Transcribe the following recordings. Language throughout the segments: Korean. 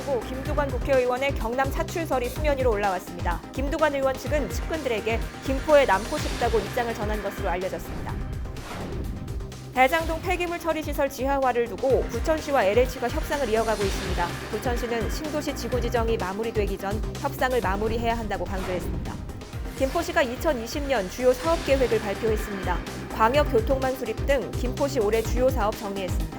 앞두고 김두관 국회의원의 경남 사출설이 수면 위로 올라왔습니다. 김두관 의원 측은 측근들에게 김포에 남고 싶다고 입장을 전한 것으로 알려졌습니다. 대장동 폐기물 처리 시설 지하화를 두고 부천시와 LH가 협상을 이어가고 있습니다. 부천시는 신도시 지구 지정이 마무리되기 전 협상을 마무리해야 한다고 강조했습니다. 김포시가 2020년 주요 사업 계획을 발표했습니다. 광역교통망 수립 등 김포시 올해 주요 사업 정리했습니다.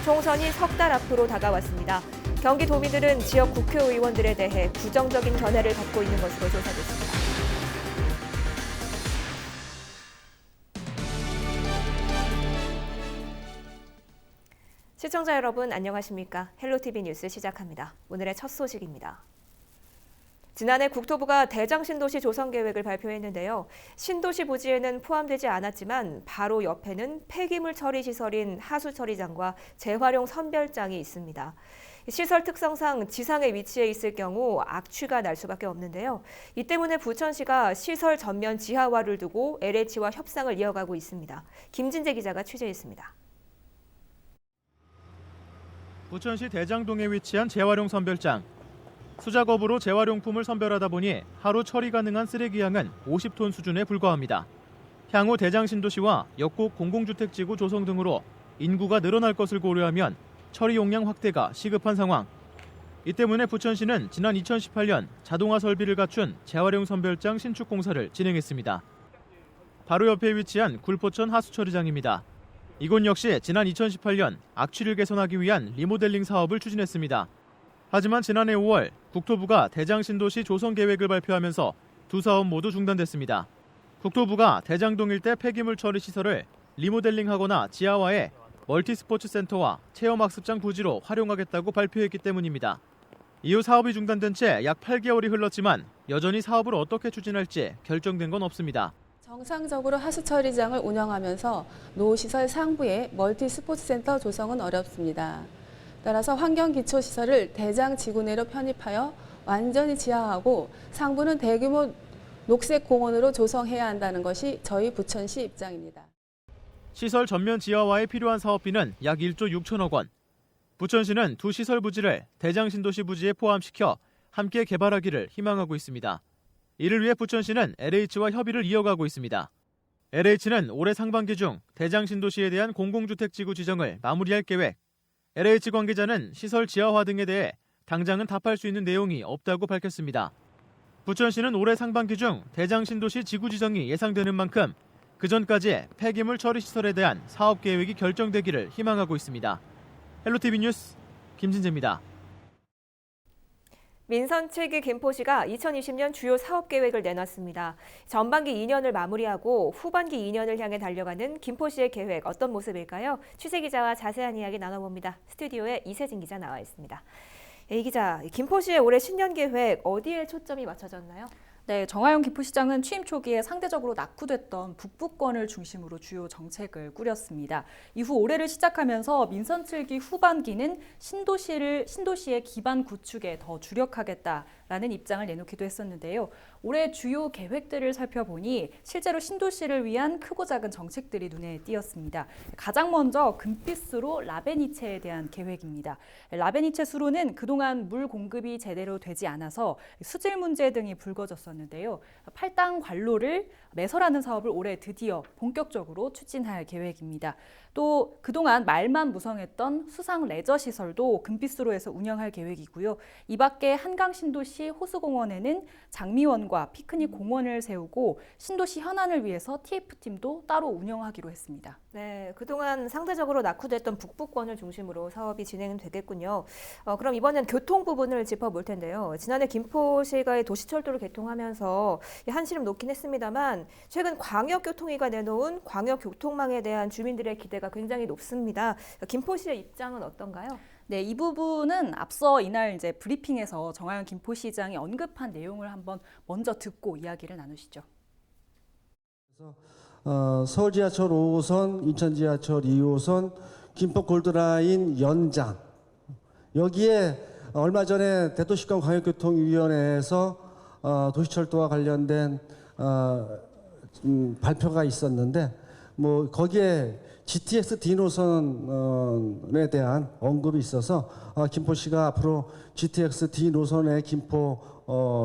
총선이 석 달 앞으로 다가왔습니다. 경기도민들은 지역 국회의원들에 대해 부정적인 견해를 갖고 있는 것으로 조사됐습니다. 시청자 여러분 안녕하십니까? 헬로티비 뉴스 시작합니다. 오늘의 첫 소식입니다. 지난해 국토부가 대장신도시 조성계획을 발표했는데요. 신도시 부지에는 포함되지 않았지만 바로 옆에는 폐기물 처리 시설인 하수처리장과 재활용 선별장이 있습니다. 시설 특성상 지상에 위치해 있을 경우 악취가 날 수밖에 없는데요. 이 때문에 부천시가 시설 전면 지하화를 두고 LH와 협상을 이어가고 있습니다. 김진재 기자가 취재했습니다. 부천시 대장동에 위치한 재활용 선별장. 수작업으로 재활용품을 선별하다 보니 하루 처리 가능한 쓰레기양은 50톤 수준에 불과합니다. 향후 대장신도시와 역곡 공공주택지구 조성 등으로 인구가 늘어날 것을 고려하면 처리 용량 확대가 시급한 상황. 이 때문에 부천시는 지난 2018년 자동화 설비를 갖춘 재활용 선별장 신축 공사를 진행했습니다. 바로 옆에 위치한 굴포천 하수처리장입니다. 이곳 역시 지난 2018년 악취를 개선하기 위한 리모델링 사업을 추진했습니다. 하지만 지난해 5월 국토부가 대장신도시 조성 계획을 발표하면서 두 사업 모두 중단됐습니다. 국토부가 대장동 일대 폐기물 처리 시설을 리모델링하거나 지하화해 멀티스포츠 센터와 체험학습장 부지로 활용하겠다고 발표했기 때문입니다. 이후 사업이 중단된 채 약 8개월이 흘렀지만 여전히 사업을 어떻게 추진할지 결정된 건 없습니다. 정상적으로 하수처리장을 운영하면서 노시설 상부의 멀티스포츠센터 조성은 어렵습니다. 따라서 환경기초시설을 대장 지구 내로 편입하여 완전히 지하하고 상부는 대규모 녹색공원으로 조성해야 한다는 것이 저희 부천시 입장입니다. 시설 전면 지하화에 필요한 사업비는 약 1조 6천억 원. 부천시는 두 시설 부지를 대장신도시 부지에 포함시켜 함께 개발하기를 희망하고 있습니다. 이를 위해 부천시는 LH와 협의를 이어가고 있습니다. LH는 올해 상반기 중 대장신도시에 대한 공공주택지구 지정을 마무리할 계획. LH 관계자는 시설 지하화 등에 대해 당장은 답할 수 있는 내용이 없다고 밝혔습니다. 부천시는 올해 상반기 중 대장신도시 지구 지정이 예상되는 만큼 그 전까지 폐기물 처리 시설에 대한 사업 계획이 결정되기를 희망하고 있습니다. 헬로티비 뉴스 김진재입니다. 민선 7기 김포시가 2020년 주요 사업 계획을 내놨습니다. 전반기 2년을 마무리하고 후반기 2년을 향해 달려가는 김포시의 계획 어떤 모습일까요? 취재 기자와 자세한 이야기 나눠봅니다. 스튜디오에 이세진 기자 나와 있습니다. 이 기자, 김포시의 올해 신년 계획 어디에 초점이 맞춰졌나요? 네, 정하영 김포시장은 취임 초기에 상대적으로 낙후됐던 북부권을 중심으로 주요 정책을 꾸렸습니다. 이후 올해를 시작하면서 민선 7기 후반기는 신도시의 기반 구축에 더 주력하겠다라는 입장을 내놓기도 했었는데요. 올해 주요 계획들을 살펴보니 실제로 신도시를 위한 크고 작은 정책들이 눈에 띄었습니다. 가장 먼저 금빛수로 라베니체에 대한 계획입니다. 라베니체 수로는 그동안 물 공급이 제대로 되지 않아서 수질 문제 등이 불거졌었는데요. 팔당 관로를 매설하는 사업을 올해 드디어 본격적으로 추진할 계획입니다. 또 그동안 말만 무성했던 수상 레저 시설도 금빛수로에서 운영할 계획이고요. 이 밖에 한강 신도시 호수공원에는 장미원과 피크닉 공원을 세우고 신도시 현안을 위해서 TF팀도 따로 운영하기로 했습니다. 네, 그동안 상대적으로 낙후됐던 북부권을 중심으로 사업이 진행되겠군요. 그럼 이번엔 교통 부분을 짚어볼 텐데요. 지난해 김포시가 도시철도를 개통하면서 한시름 놓긴 했습니다만 최근 광역교통위가 내놓은 광역교통망에 대한 주민들의 기대가 굉장히 높습니다. 김포시의 입장은 어떤가요? 네, 이 부분은 앞서 이날 브리핑에서 정하영 김포시장이 언급한 내용을 한번 먼저 듣고 이야기를 나누시죠. 서울 지하철 5호선, 인천 지하철 2호선, 김포 골드라인 연장. 여기에 얼마 전에 대도시권 광역교통위원회에서 도시철도와 관련된 발표가 있었는데 거기에 GTX D 노선에 대한 언급이 있어서 김포시가 앞으로 GTX D 노선의 김포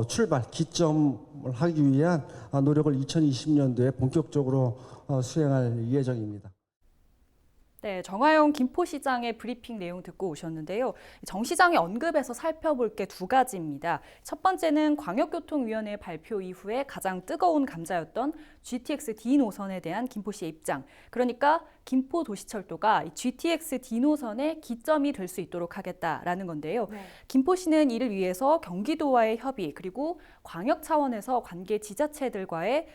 출발 기점을 하기 위한 노력을 2020년도에 본격적으로 수행할 예정입니다. 네, 정화용 김포시장의 브리핑 내용 듣고 오셨는데요. 정 시장의 언급에서 살펴볼 게 두 가지입니다. 첫 번째는 광역교통위원회 발표 이후에 가장 뜨거운 감자였던 GTX D 노선에 대한 김포시의 입장. 그러니까 김포도시철도가 GTX D 노선의 기점이 될 수 있도록 하겠다라는 건데요. 네. 김포시는 이를 위해서 경기도와의 협의 그리고 광역 차원에서 관계 지자체들과의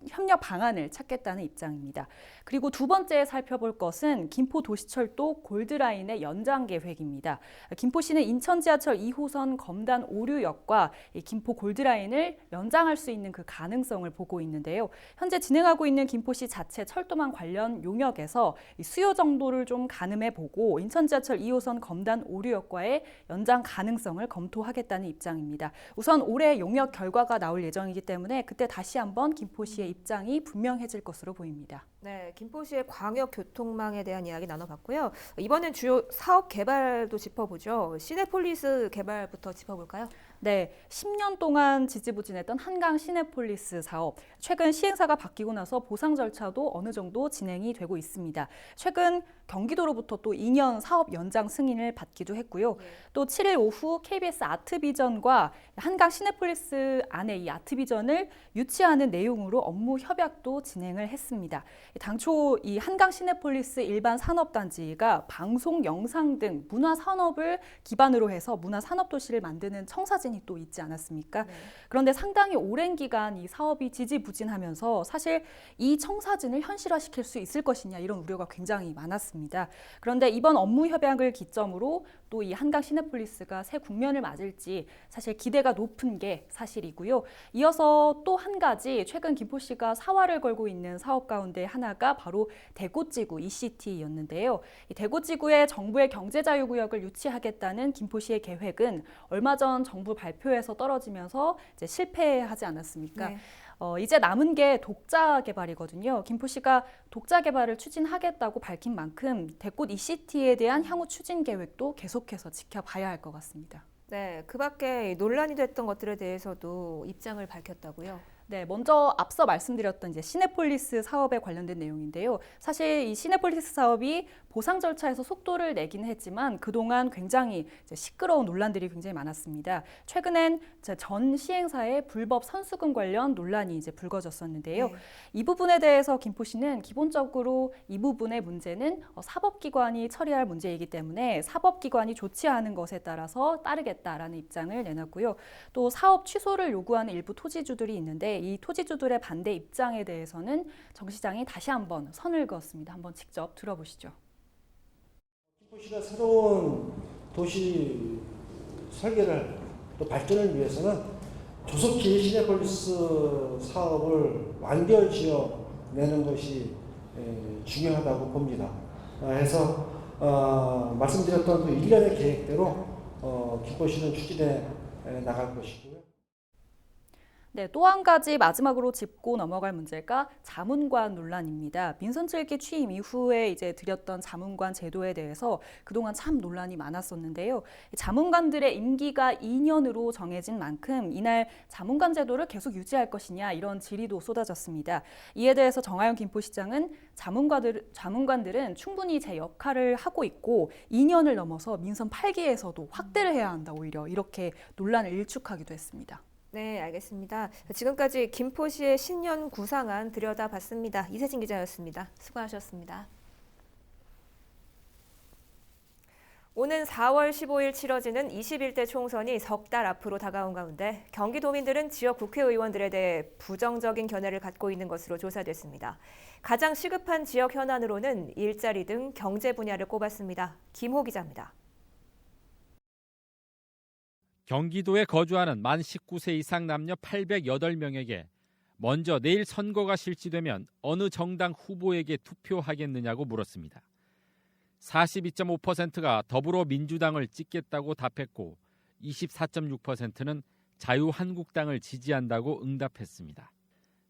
협력 방안을 찾겠다는 입장입니다. 그리고 두 번째 살펴볼 것은 김포도시철도 골드라인의 연장 계획입니다. 김포시는 인천지하철 2호선 검단 오류역과 김포 골드라인을 연장할 수 있는 그 가능성을 보고 있는데요. 현재 진행하고 있는 김포시 자체 철도망 관련 용역에서 수요 정도를 좀 가늠해보고 인천지하철 2호선 검단 오류역과의 연장 가능성을 검토하겠다는 입장입니다. 우선 올해 용역 결과가 나올 예정이기 때문에 그때 다시 한번 김포시의 입장이 분명해질 것으로 보입니다. 네, 김포시의 광역교통망에 대한 이야기 나눠봤고요. 이번엔 주요 사업 개발도 짚어보죠. 시내폴리스 개발부터 짚어볼까요? 네, 10년 동안 지지부진했던 한강 시내폴리스 사업. 최근 시행사가 바뀌고 나서 보상 절차도 어느 정도 진행이 되고 있습니다. 최근 경기도로부터 또 2년 사업 연장 승인을 받기도 했고요. 또 7일 오후 KBS 아트비전과 한강 시내폴리스 안에 이 아트비전을 유치하는 내용으로 업무 협약도 진행을 했습니다. 당초 이 한강 시내폴리스 일반 산업단지가 방송, 영상 등 문화 산업을 기반으로 해서 문화 산업 도시를 만드는 청사진이 또 있지 않았습니까? 네. 그런데 상당히 오랜 기간 이 사업이 지지부진하면서 사실 이 청사진을 현실화시킬 수 있을 것이냐 이런 우려가 굉장히 많았습니다. 그런데 이번 업무 협약을 기점으로 또 이 한강 시내폴리스가 새 국면을 맞을지 사실 기대가 높은 게 사실이고요. 이어서 또 한 가지 최근 김포시가 사활을 걸고 있는 사업 가운데 하나가 바로 대구지구 ECT였는데요. 이 대구지구에 정부의 경제자유구역을 유치하겠다는 김포시의 계획은 얼마 전 정부 발표에서 떨어지면서 이제 실패하지 않았습니까? 네. 이제 남은 게 독자 개발이거든요. 김포시가 독자 개발을 추진하겠다고 밝힌 만큼 대꽃 ECT에 대한 향후 추진 계획도 계속해서 지켜봐야 할 것 같습니다. 네, 그 밖에 논란이 됐던 것들에 대해서도 입장을 밝혔다고요. 네, 먼저 앞서 말씀드렸던 이제 시내폴리스 사업에 관련된 내용인데요. 사실 이 시내폴리스 사업이 보상 절차에서 속도를 내긴 했지만 그동안 굉장히 이제 시끄러운 논란들이 굉장히 많았습니다. 최근엔 전 시행사의 불법 선수금 관련 논란이 이제 불거졌었는데요. 네. 이 부분에 대해서 김포시는 기본적으로 이 부분의 문제는 사법기관이 처리할 문제이기 때문에 사법기관이 조치하는 것에 따라서 따르겠다라는 입장을 내놨고요. 또 사업 취소를 요구하는 일부 토지주들이 있는데 이 토지주들의 반대 입장에 대해서는 정 시장이 다시 한번 선을 그었습니다. 한번 직접 들어보시죠. 김포시가 새로운 도시 설계를 또 발전을 위해서는 조속히 시내폴리스 사업을 완결 지어내는 것이 중요하다고 봅니다. 그래서 말씀드렸던 그 일련의 계획대로 김포시는 추진해 나갈 것이고요. 네, 또 한 가지 마지막으로 짚고 넘어갈 문제가 자문관 논란입니다. 민선 7기 취임 이후에 이제 드렸던 자문관 제도에 대해서 그동안 참 논란이 많았었는데요. 자문관들의 임기가 2년으로 정해진 만큼 이날 자문관 제도를 계속 유지할 것이냐 이런 질의도 쏟아졌습니다. 이에 대해서 정하영 김포시장은 자문관들은 충분히 제 역할을 하고 있고 2년을 넘어서 민선 8기에서도 확대를 해야 한다 오히려 이렇게 논란을 일축하기도 했습니다. 네, 알겠습니다. 지금까지 김포시의 신년 구상안 들여다봤습니다. 이세진 기자였습니다. 수고하셨습니다. 오는 4월 15일 치러지는 21대 총선이 석 달 앞으로 다가온 가운데 경기도민들은 지역 국회의원들에 대해 부정적인 견해를 갖고 있는 것으로 조사됐습니다. 가장 시급한 지역 현안으로는 일자리 등 경제 분야를 꼽았습니다. 김호 기자입니다. 경기도에 거주하는 만 19세 이상 남녀 808명에게 먼저 내일 선거가 실시되면 어느 정당 후보에게 투표하겠느냐고 물었습니다. 42.5%가 더불어민주당을 찍겠다고 답했고 24.6%는 자유한국당을 지지한다고 응답했습니다.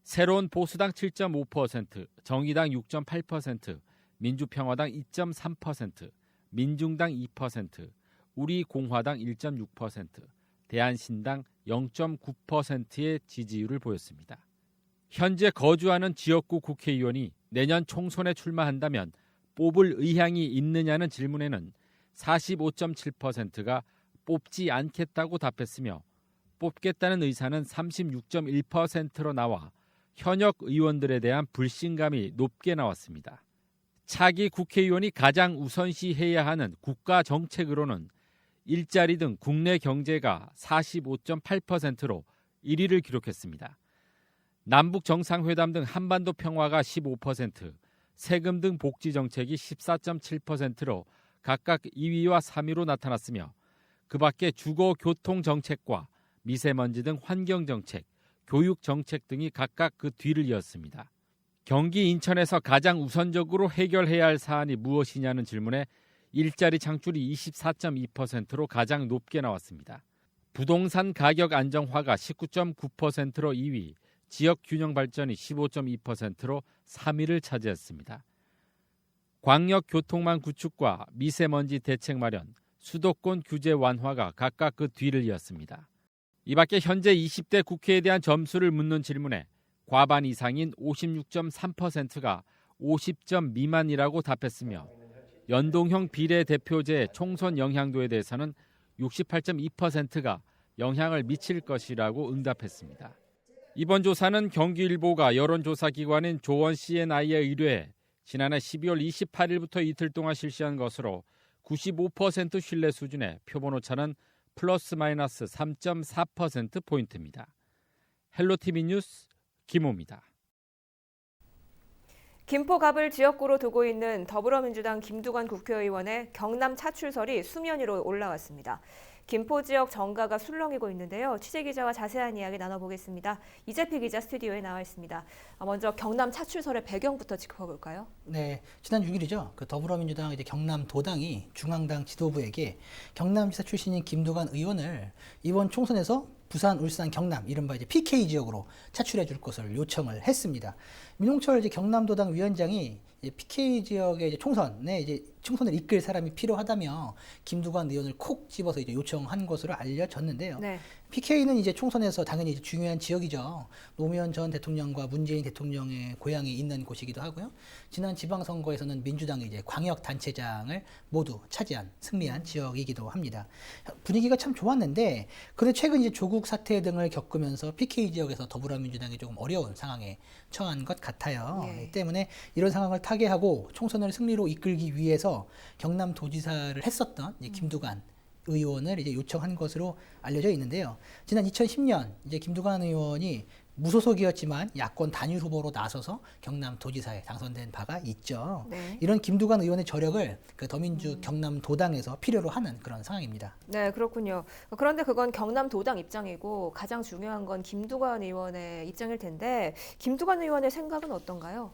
새로운 보수당 7.5%, 정의당 6.8%, 민주평화당 2.3%, 민중당 2%, 우리공화당 1.6%, 대한신당 0.9%의 지지율을 보였습니다. 현재 거주하는 지역구 국회의원이 내년 총선에 출마한다면 뽑을 의향이 있느냐는 질문에는 45.7%가 뽑지 않겠다고 답했으며 뽑겠다는 의사는 36.1%로 나와 현역 의원들에 대한 불신감이 높게 나왔습니다. 차기 국회의원이 가장 우선시해야 하는 국가 정책으로는 일자리 등 국내 경제가 45.8%로 1위를 기록했습니다. 남북 정상회담 등 한반도 평화가 15%, 세금 등 복지 정책이 14.7%로 각각 2위와 3위로 나타났으며 그 밖에 주거 교통 정책과 미세먼지 등 환경 정책, 교육 정책 등이 각각 그 뒤를 이었습니다. 경기 인천에서 가장 우선적으로 해결해야 할 사안이 무엇이냐는 질문에 일자리 창출이 24.2%로 가장 높게 나왔습니다. 부동산 가격 안정화가 19.9%로 2위, 지역 균형 발전이 15.2%로 3위를 차지했습니다. 광역 교통망 구축과 미세먼지 대책 마련, 수도권 규제 완화가 각각 그 뒤를 이었습니다. 이 밖에 현재 20대 국회에 대한 점수를 묻는 질문에 과반 이상인 56.3%가 50점 미만이라고 답했으며 연동형 비례대표제 총선 영향도에 대해서는 68.2%가 영향을 미칠 것이라고 응답했습니다. 이번 조사는 경기일보가 여론조사기관인 조원 C&I에 의뢰해 지난해 12월 28일부터 이틀 동안 실시한 것으로 95% 신뢰 수준의 표본 오차는 플러스 마이너스 3.4%포인트입니다. 헬로티비 뉴스 김호입니다. 김포갑을 지역구로 두고 있는 더불어민주당 김두관 국회의원의 경남 차출설이 수면 위로 올라왔습니다. 김포 지역 정가가 술렁이고 있는데요. 취재기자와 자세한 이야기 나눠보겠습니다. 이재필 기자 스튜디오에 나와 있습니다. 먼저 경남 차출설의 배경부터 짚어볼까요? 네, 지난 6일이죠. 그 더불어민주당 경남도당이 중앙당 지도부에게 경남지사 출신인 김두관 의원을 이번 총선에서 부산, 울산, 경남 이른바 PK 지역으로 차출해 줄 것을 요청을 했습니다. 민홍철 경남도당 위원장이 PK 지역의 총선을 이끌 사람이 필요하다며 김두관 의원을 콕 집어서 요청한 것으로 알려졌는데요. 네. PK는 총선에서 당연히 중요한 지역이죠. 노무현 전 대통령과 문재인 대통령의 고향이 있는 곳이기도 하고요. 지난 지방선거에서는 민주당이 광역단체장을 모두 승리한 지역이기도 합니다. 분위기가 참 좋았는데, 그런데 최근 조국 사태 등을 겪으면서 PK 지역에서 더불어민주당이 조금 어려운 상황에 처한 것 같아요. 네. 때문에 이런 상황을 타개하고 총선을 승리로 이끌기 위해서 경남도지사를 했었던 김두관 의원을 요청한 것으로 알려져 있는데요. 지난 2010년 김두관 의원이 무소속이었지만 야권 단일 후보로 나서서 경남도지사에 당선된 바가 있죠. 네. 이런 김두관 의원의 저력을 더민주 경남도당에서 필요로 하는 그런 상황입니다. 네, 그렇군요. 그런데 그건 경남도당 입장이고 가장 중요한 건 김두관 의원의 입장일 텐데 김두관 의원의 생각은 어떤가요?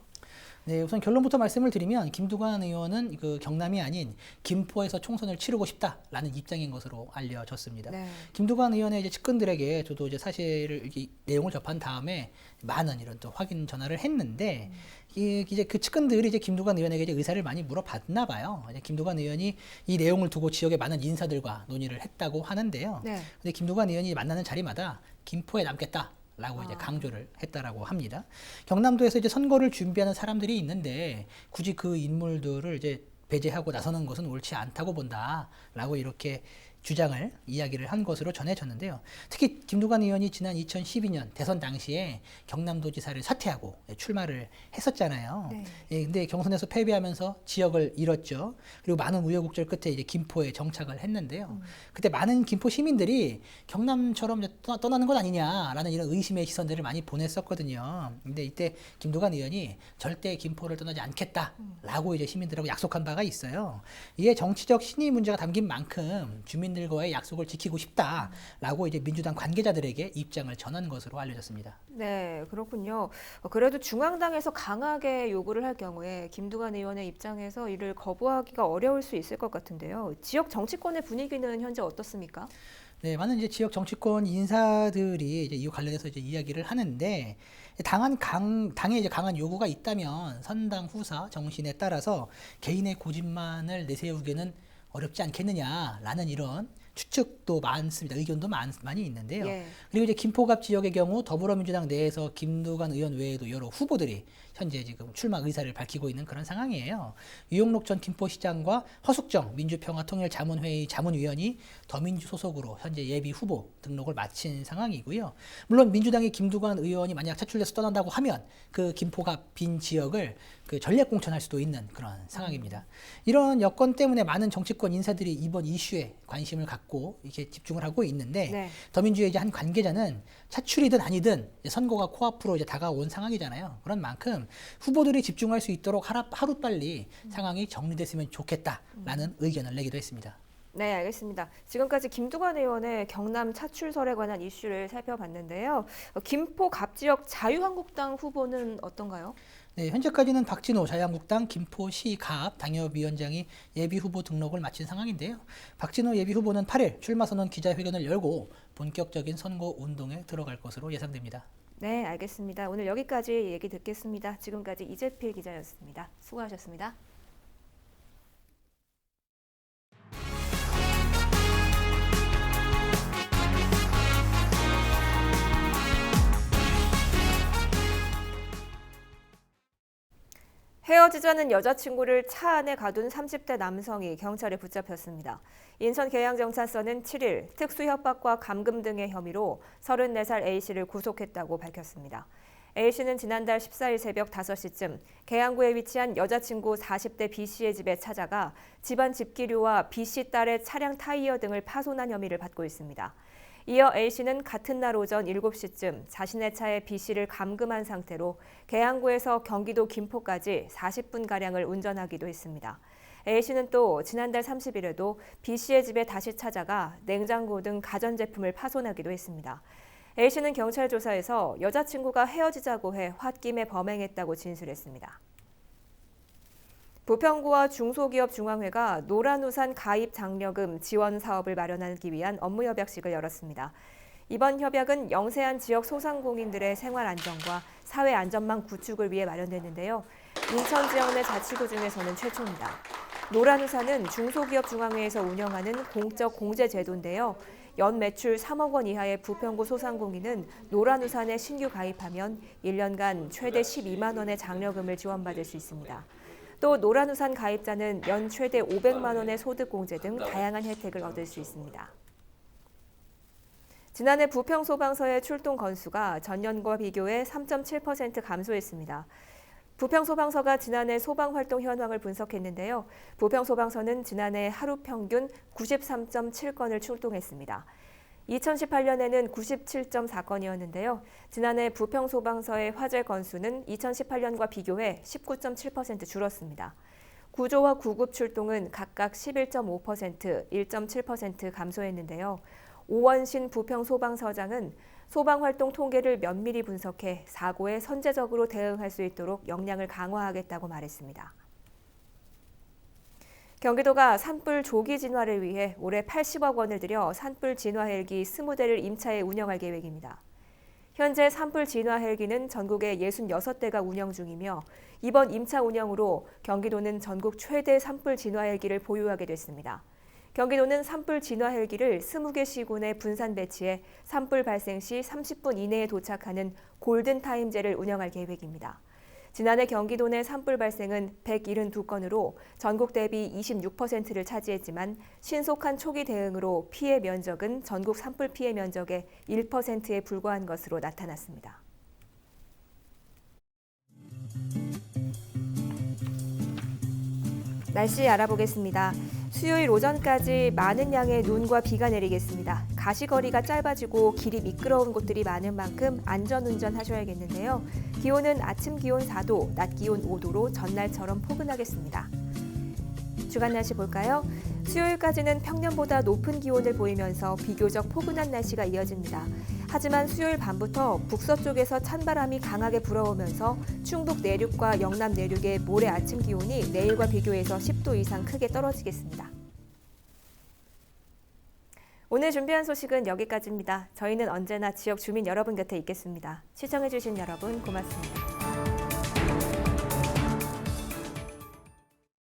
네, 우선 결론부터 말씀을 드리면 김두관 의원은 경남이 아닌 김포에서 총선을 치르고 싶다라는 입장인 것으로 알려졌습니다. 네. 김두관 의원의 측근들에게 저도 사실을 내용을 접한 다음에 많은 이런 또 확인 전화를 했는데 그 측근들이 김두관 의원에게 의사를 많이 물어봤나 봐요. 김두관 의원이 이 내용을 두고 지역의 많은 인사들과 논의를 했다고 하는데요. 네. 근데 김두관 의원이 만나는 자리마다 김포에 남겠다 라고 강조를 했다라고 합니다. 경남도에서 선거를 준비하는 사람들이 있는데 굳이 그 인물들을 배제하고 나서는 것은 옳지 않다고 본다라고 이렇게 주장을 이야기를 한 것으로 전해졌는데요. 특히 김두관 의원이 지난 2012년 대선 당시에 경남도지사를 사퇴하고 출마를 했었잖아요. 네. 근데 경선에서 패배하면서 지역을 잃었죠. 그리고 많은 우여곡절 끝에 김포에 정착을 했는데요. 그때 많은 김포 시민들이 경남처럼 떠나는 것 아니냐라는 이런 의심의 시선들을 많이 보냈었거든요. 근데 이때 김두관 의원이 절대 김포를 떠나지 않겠다라고 시민들하고 약속한 바가 있어요. 이게 정치적 신의 문제가 담긴 만큼 주민들과의 약속을 지키고 싶다라고 민주당 관계자들에게 입장을 전한 것으로 알려졌습니다. 네, 그렇군요. 그래도 중앙당에서 강하게 요구를 할 경우에 김두관 의원의 입장에서 이를 거부하기가 어려울 수 있을 것 같은데요. 지역 정치권의 분위기는 현재 어떻습니까? 네, 많은 이제 지역 정치권 인사들이 이제 이와 관련해서 이제 이야기를 하는데 당에 이제 강한 요구가 있다면 선당 후사 정신에 따라서 개인의 고집만을 내세우기는 어렵지 않겠느냐라는 이런 추측도 많습니다. 의견도 많이 있는데요. 예. 그리고 이제 김포갑 지역의 경우 더불어민주당 내에서 김두관 의원 외에도 여러 후보들이 현재 지금 출마 의사를 밝히고 있는 그런 상황이에요. 유영록 전 김포시장과 허숙정 민주평화통일자문회의 자문위원이 더민주 소속으로 현재 예비 후보 등록을 마친 상황이고요. 물론 민주당의 김두관 의원이 만약 차출돼서 떠난다고 하면 그 김포갑 빈 지역을 그 전략 공천할 수도 있는 그런 상황입니다. 이런 여건 때문에 많은 정치권 인사들이 이번 이슈에 관심을 갖고 이렇게 집중을 하고 있는데 네. 더민주의 이제 한 관계자는 차출이든 아니든 이제 선거가 코앞으로 이제 다가온 상황이잖아요. 그런 만큼 후보들이 집중할 수 있도록 하루빨리 상황이 정리됐으면 좋겠다라는 의견을 내기도 했습니다. 네, 알겠습니다. 지금까지 김두관 의원의 경남 차출설에 관한 이슈를 살펴봤는데요. 김포 갑 지역 자유한국당 후보는 어떤가요? 네, 현재까지는 박진호 자유한국당 김포시 갑 당협위원장이 예비 후보 등록을 마친 상황인데요. 박진호 예비 후보는 8일 출마 선언 기자회견을 열고 본격적인 선거 운동에 들어갈 것으로 예상됩니다. 네, 알겠습니다. 오늘 여기까지 얘기 듣겠습니다. 지금까지 이재필 기자였습니다. 수고하셨습니다. 헤어지자는 여자친구를 차 안에 가둔 30대 남성이 경찰에 붙잡혔습니다. 인천 계양경찰서는 7일 특수협박과 감금 등의 혐의로 34살 A씨를 구속했다고 밝혔습니다. A씨는 지난달 14일 새벽 5시쯤 계양구에 위치한 여자친구 40대 B씨의 집에 찾아가 집안 집기류와 B씨 딸의 차량 타이어 등을 파손한 혐의를 받고 있습니다. 이어 A씨는 같은 날 오전 7시쯤 자신의 차에 B씨를 감금한 상태로 계양구에서 경기도 김포까지 40분가량을 운전하기도 했습니다. A씨는 또 지난달 30일에도 B씨의 집에 다시 찾아가 냉장고 등 가전제품을 파손하기도 했습니다. A씨는 경찰 조사에서 여자친구가 헤어지자고 해 홧김에 범행했다고 진술했습니다. 부평구와 중소기업중앙회가 노란우산 가입 장려금 지원 사업을 마련하기 위한 업무협약식을 열었습니다. 이번 협약은 영세한 지역 소상공인들의 생활 안정과 사회 안전망 구축을 위해 마련됐는데요. 인천 지역 내 자치구 중에서는 최초입니다. 노란우산은 중소기업중앙회에서 운영하는 공적 공제 제도인데요. 연 매출 3억 원 이하의 부평구 소상공인은 노란우산에 신규 가입하면 1년간 최대 12만 원의 장려금을 지원받을 수 있습니다. 또 노란우산 가입자는 연 최대 500만 원의 소득공제 등 다양한 혜택을 얻을 수 있습니다. 지난해 부평소방서의 출동 건수가 전년과 비교해 3.7% 감소했습니다. 부평소방서가 지난해 소방활동 현황을 분석했는데요. 부평소방서는 지난해 하루 평균 93.7건을 출동했습니다. 2018년에는 97.4건이었는데요. 지난해 부평소방서의 화재 건수는 2018년과 비교해 19.7% 줄었습니다. 구조와 구급 출동은 각각 11.5%, 1.7% 감소했는데요. 오원신 부평소방서장은 소방활동 통계를 면밀히 분석해 사고에 선제적으로 대응할 수 있도록 역량을 강화하겠다고 말했습니다. 경기도가 산불 조기 진화를 위해 올해 80억 원을 들여 산불 진화 헬기 20대를 임차해 운영할 계획입니다. 현재 산불 진화 헬기는 전국에 66대가 운영 중이며 이번 임차 운영으로 경기도는 전국 최대 산불 진화 헬기를 보유하게 됐습니다. 경기도는 산불 진화 헬기를 20개 시군에 분산 배치해 산불 발생 시 30분 이내에 도착하는 골든타임제를 운영할 계획입니다. 지난해 경기도 내 산불 발생은 172건으로 전국 대비 26%를 차지했지만 신속한 초기 대응으로 피해 면적은 전국 산불 피해 면적의 1%에 불과한 것으로 나타났습니다. 날씨 알아보겠습니다. 수요일 오전까지 많은 양의 눈과 비가 내리겠습니다. 가시거리가 짧아지고 길이 미끄러운 곳들이 많은 만큼 안전운전 하셔야겠는데요. 기온은 아침 기온 4도, 낮 기온 5도로 전날처럼 포근하겠습니다. 주간 날씨 볼까요? 수요일까지는 평년보다 높은 기온을 보이면서 비교적 포근한 날씨가 이어집니다. 하지만 수요일 밤부터 북서쪽에서 찬바람이 강하게 불어오면서 충북 내륙과 영남 내륙의 모레 아침 기온이 내일과 비교해서 10도 이상 크게 떨어지겠습니다. 오늘 준비한 소식은 여기까지입니다. 저희는 언제나 지역 주민 여러분 곁에 있겠습니다. 시청해주신 여러분 고맙습니다.